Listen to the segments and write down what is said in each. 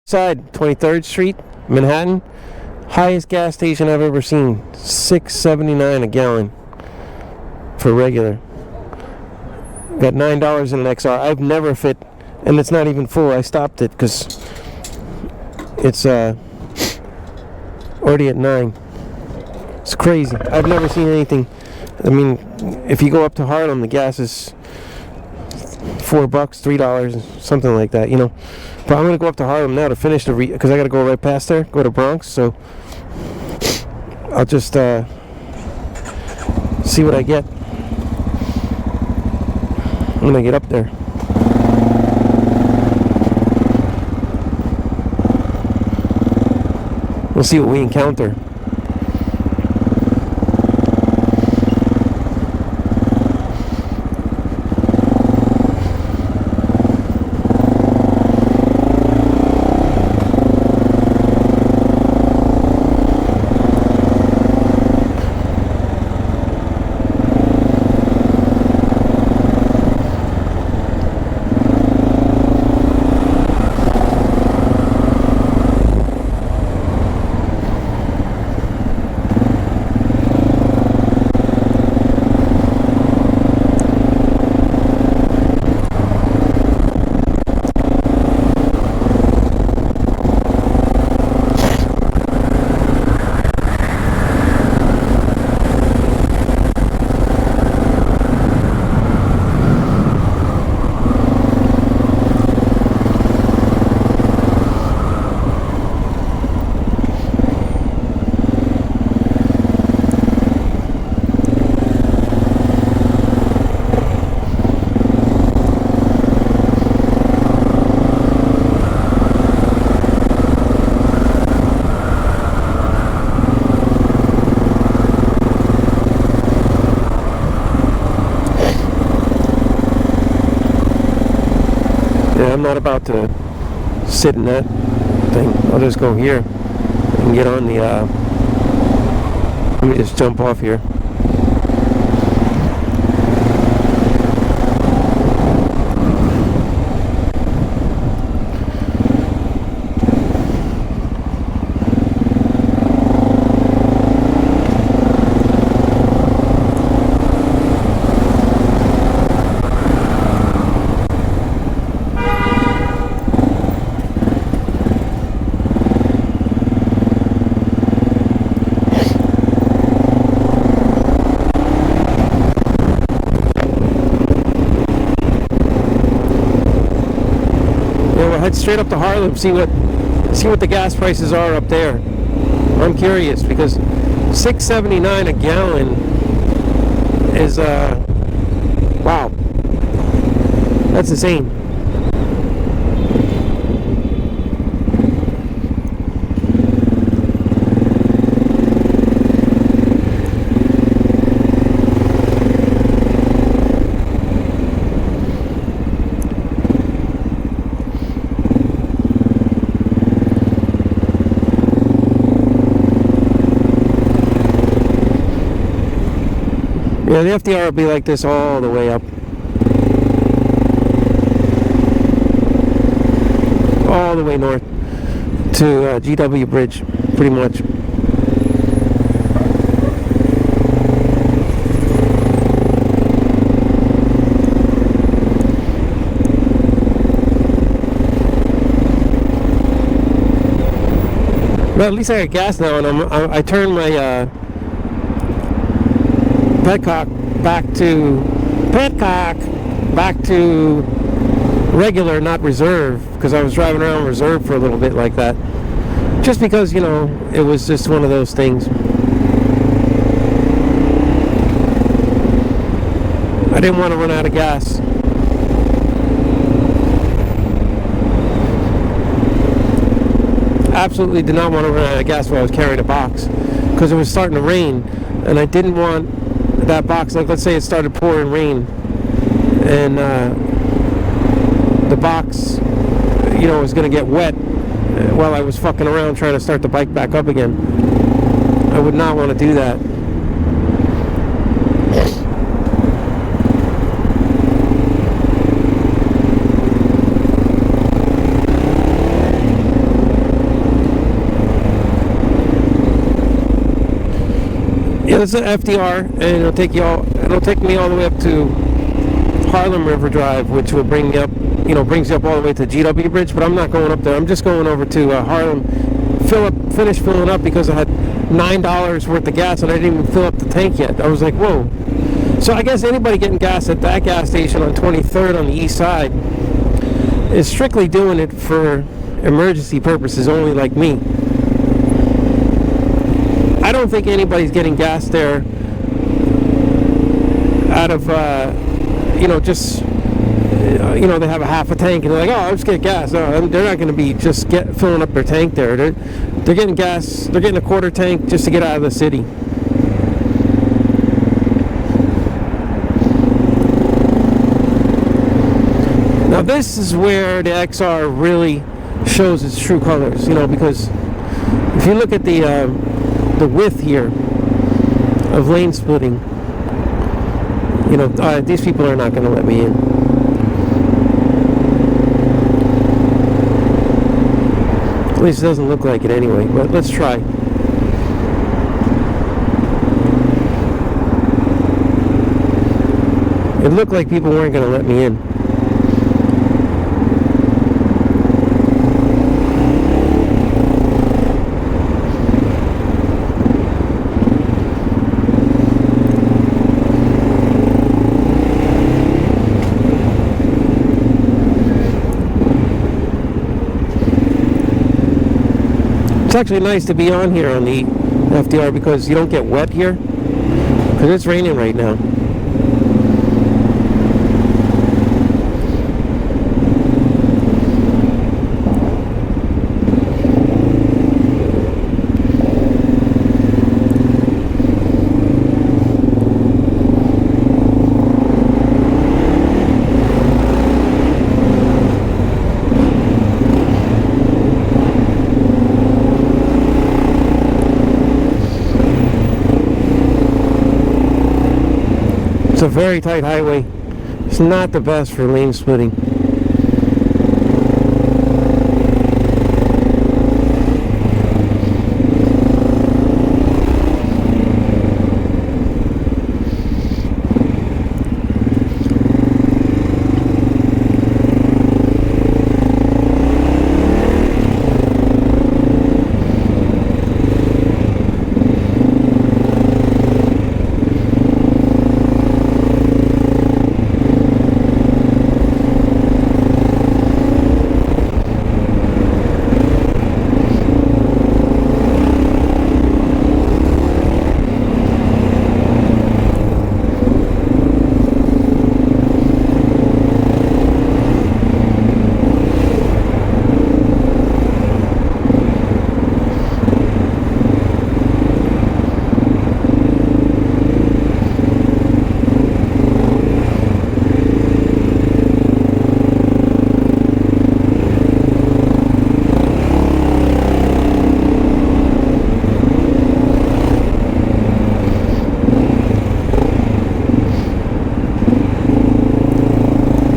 Side, 23rd Street, Manhattan. Highest gas station I've ever seen. $6.79 a gallon for regular. Got $9 in an XR. I've never fit, and it's not even full. I stopped it because it's already at 9. It's crazy. I've never seen anything. I mean, if you go up to Harlem, the gas is $4, $3, something like that, you know. But I'm gonna go up to Harlem now to finish the because I gotta go right past there, go to Bronx. So I'll just see what I get when I get up there. We'll see what we encounter. I'm not about to sit in that thing. I'll just go here and get on the let me just jump off here. Head straight up to Harlem, see what the gas prices are up there. I'm curious because $6.79 a gallon is wow, that's insane. Yeah, the FDR will be like this all the way up. All the way north to GW Bridge, pretty much. Well, at least I got gas now, and I turned my Petcock back to regular, not reserve, because I was driving around reserve for a little bit like that, just because, you know, it was just one of those things. I didn't want to run out of gas. Absolutely did not want to run out of gas while I was carrying a box, because it was starting to rain, and I didn't want that box, like let's say it started pouring rain and the box, you know, was going to get wet while I was fucking around trying to start the bike back up again. I would not want to do that. Yeah, this is an FDR, and it'll take me all the way up to Harlem River Drive, which will bring me up, brings you up all the way to GW Bridge. But I'm not going up there. I'm just going over to Harlem, finish filling up, because I had $9 worth of gas and I didn't even fill up the tank yet. I was like, whoa. So I guess anybody getting gas at that gas station on 23rd on the east side is strictly doing it for emergency purposes, only like me. I don't think anybody's getting gas there out of, just, they have a half a tank and they're like, oh, I'll just get gas. No, they're not going to be just filling up their tank there. They're getting gas, they're getting a quarter tank just to get out of the city. Now this is where the XR really shows its true colors, because if you look at the width here of lane splitting, these people are not going to let me in. At least it doesn't look like it anyway, but let's try. It looked like people weren't going to let me in. It's actually nice to be on here on the FDR because you don't get wet here, because it's raining right now. It's a very tight highway. It's not the best for lane splitting.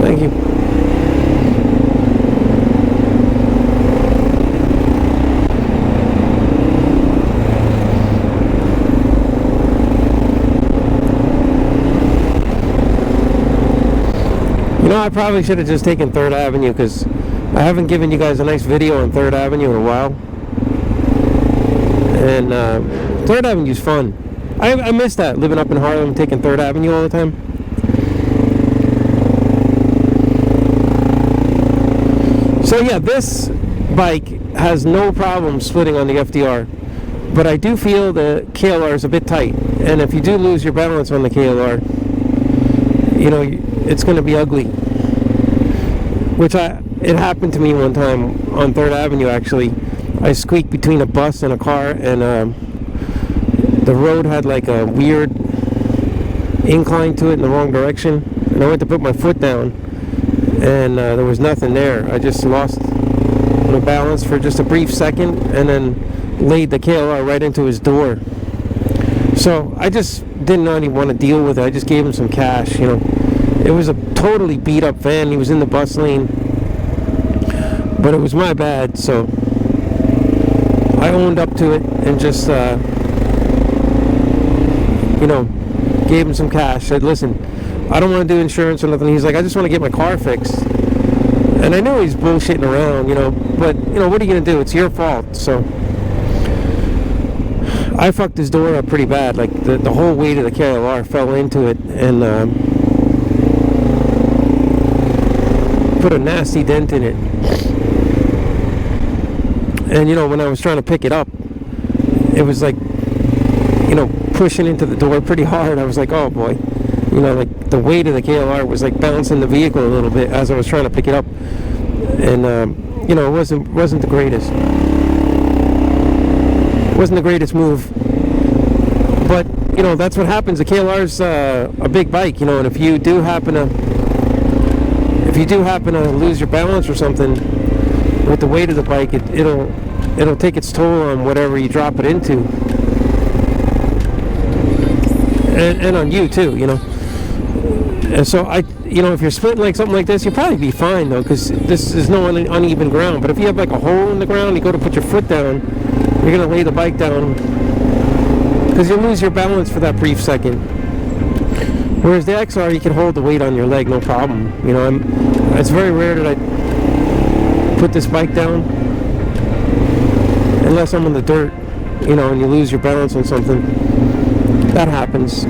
Thank you. I probably should have just taken 3rd Avenue, because I haven't given you guys a nice video on 3rd Avenue in a while. And 3rd Avenue's fun. I miss that, living up in Harlem, taking 3rd Avenue all the time. So yeah, this bike has no problem splitting on the FDR, but I do feel the KLR is a bit tight, and if you do lose your balance on the KLR, it's going to be ugly. It happened to me one time on 3rd Avenue actually. I squeaked between a bus and a car, and the road had like a weird incline to it in the wrong direction, and I went to put my foot down, and there was nothing there. I just lost my balance for just a brief second, and then laid the KLR right into his door. So I just didn't really want to deal with it. I just gave him some cash. It was a totally beat up van. He was in the bus lane, but it was my bad, so I owned up to it and just you know, gave him some cash. Said, listen, I don't want to do insurance or nothing. He's like, I just want to get my car fixed. And I know he's bullshitting around, you know, but, you know, what are you going to do? It's your fault. So I fucked his door up pretty bad. Like, the whole weight of the KLR fell into it and put a nasty dent in it. And, you know, when I was trying to pick it up, it was like, you know, pushing into the door pretty hard. I was like, oh boy. You know, like the weight of the KLR was like bouncing the vehicle a little bit as I was trying to pick it up. And, you know, it wasn't the greatest. It wasn't the greatest move. But, you know, that's what happens. The KLR's a big bike, you know, and if you do happen to lose your balance or something with the weight of the bike, it'll take its toll on whatever you drop it into. And on you too, you know. And so you know, if you're splitting like something like this, you'll probably be fine though, because this is no uneven ground. But if you have like a hole in the ground, you go to put your foot down, you're gonna lay the bike down, because you'll lose your balance for that brief second. Whereas the XR, you can hold the weight on your leg, no problem. You know, it's very rare that I put this bike down, unless I'm in the dirt, you know, and you lose your balance on something. That happens.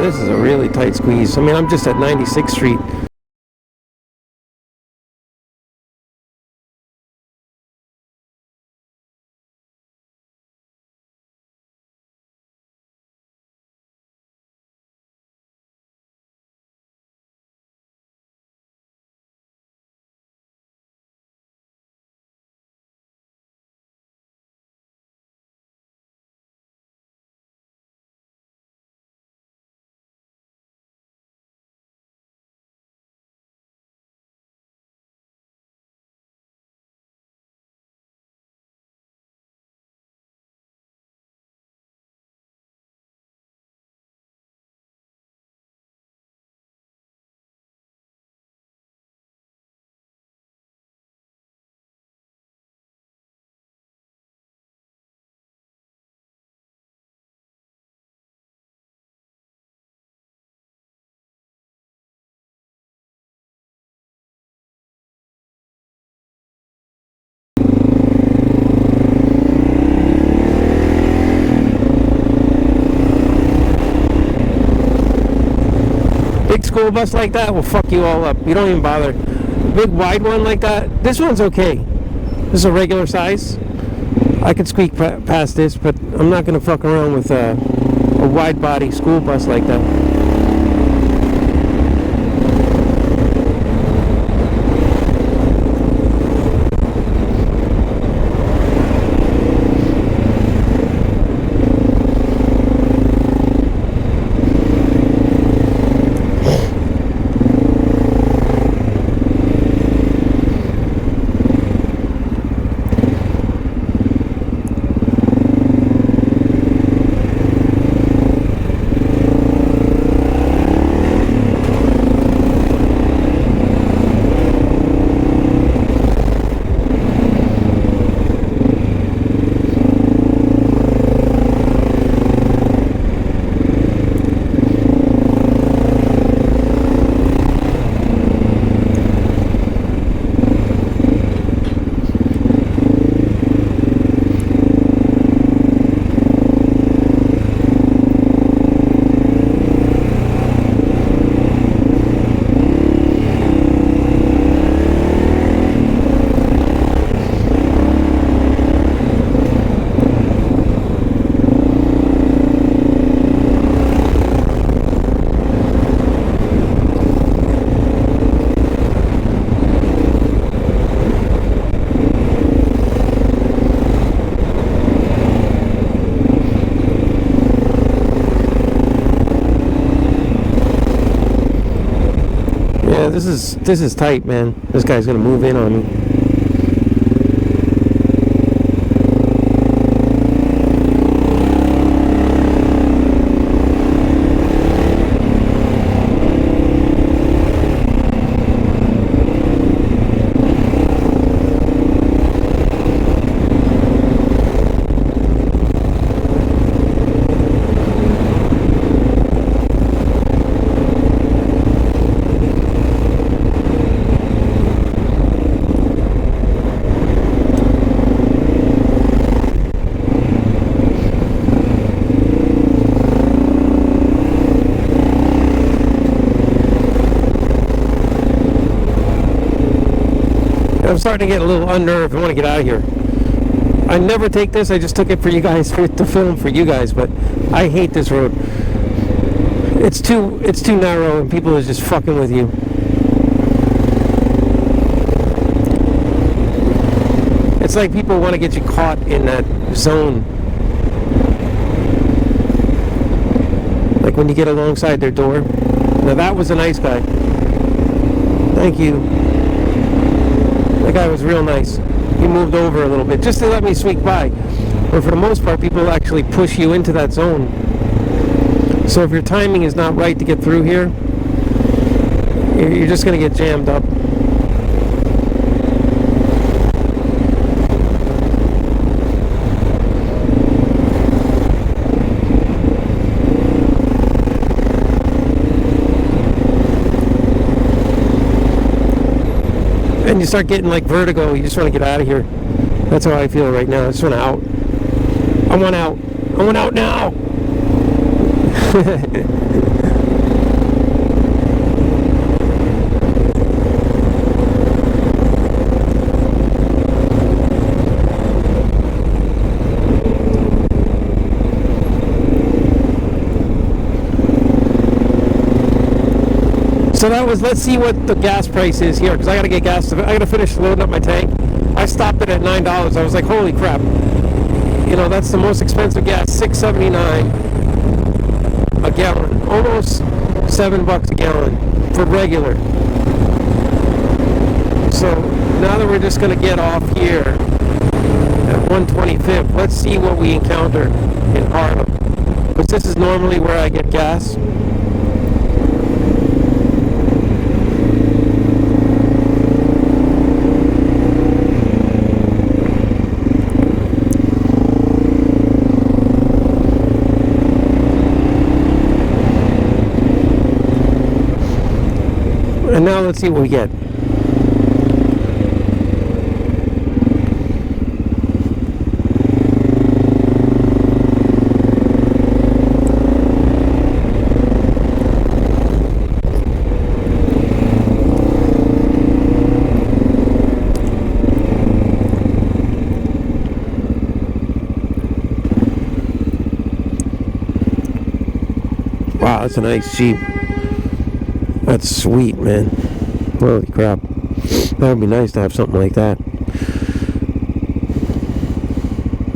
This is a really tight squeeze. I mean, I'm just at 96th Street. Big school bus like that will fuck you all up. You don't even bother. Big wide one like that, this one's okay. This is a regular size. I could squeak past this, but I'm not going to fuck around with a wide body school bus like that. this is tight, man. This guy's gonna move in on me. I'm starting to get a little unnerved. I want to get out of here. I never take this. I just took it for you guys, to film for you guys. But I hate this road. It's too narrow, and people are just fucking with you. It's like people want to get you caught in that zone. Like when you get alongside their door. Now that was a nice guy. Thank you. That guy was real nice. He moved over a little bit just to let me sneak by. But for the most part, people actually push you into that zone. So if your timing is not right to get through here, you're just going to get jammed up. And you start getting like vertigo. You just want to get out of here. That's how I feel right now. I just want out. I want out. I want out now. So that was, let's see what the gas price is here, because I got to get gas. I got to finish loading up my tank. I stopped it at $9. I was like, holy crap. You know, that's the most expensive gas, $6.79 a gallon. Almost $7 a gallon for regular. So now that we're just going to get off here at 125th, let's see what we encounter in Harlem. Because this is normally where I get gas. And now let's see what we get. Wow, that's a nice Jeep. That's sweet, man. Holy crap. That would be nice to have something like that.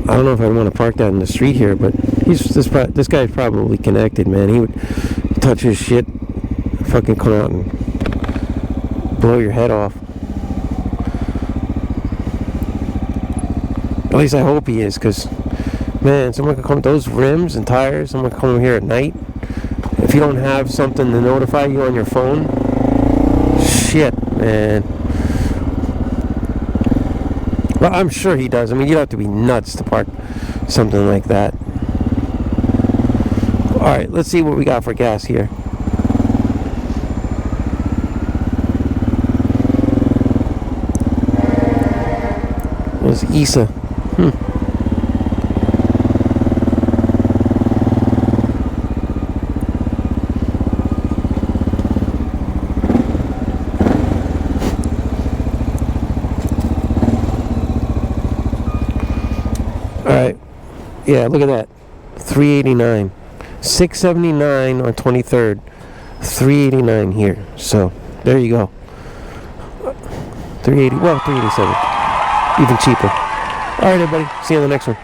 I don't know if I'd want to park that in the street here, but this guy's probably connected, man. He would touch his shit, fucking come out and blow your head off. At least I hope he is, because, man, someone could come, those rims and tires, someone could come here at night. If you don't have something to notify you on your phone, shit, man. Well, I'm sure he does. I mean, you'd have to be nuts to park something like that. Alright, let's see what we got for gas here. There's Issa. Alright, yeah, look at that. 389. 679 on 23rd. 389 here. So, there you go. 380, well, 387. Even cheaper. Alright, everybody. See you on the next one.